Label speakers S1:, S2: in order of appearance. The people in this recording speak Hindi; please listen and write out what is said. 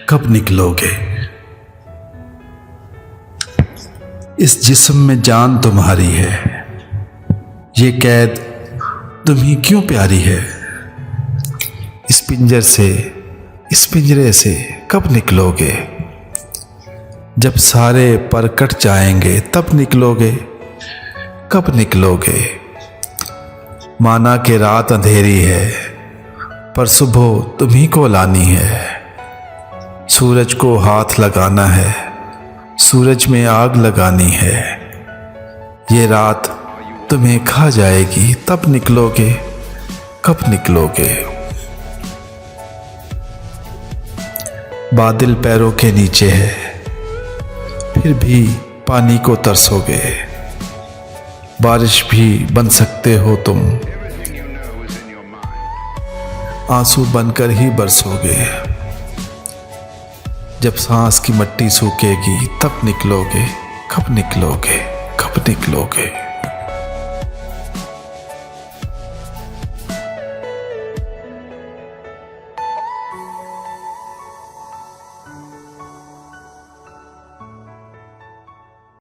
S1: कब निकलोगे? इस जिस्म में जान तुम्हारी है, ये कैद तुम्हीं क्यों प्यारी है? इस पिंजर से, इस पिंजरे से कब निकलोगे? जब सारे पर कट जाएंगे तब निकलोगे, कब निकलोगे? माना कि रात अंधेरी है, पर सुबह तुम्हीं को लानी है। सूरज को हाथ लगाना है, सूरज में आग लगानी है। ये रात तुम्हें खा जाएगी तब निकलोगे, कब निकलोगे? बादल पैरों के नीचे है, फिर भी पानी को तरसोगे। बारिश भी बन सकते हो तुम, आंसू बनकर ही बरसोगे। जब सांस की मट्टी सूखेगी तब निकलोगे, कब निकलोगे, कब निकलोगे?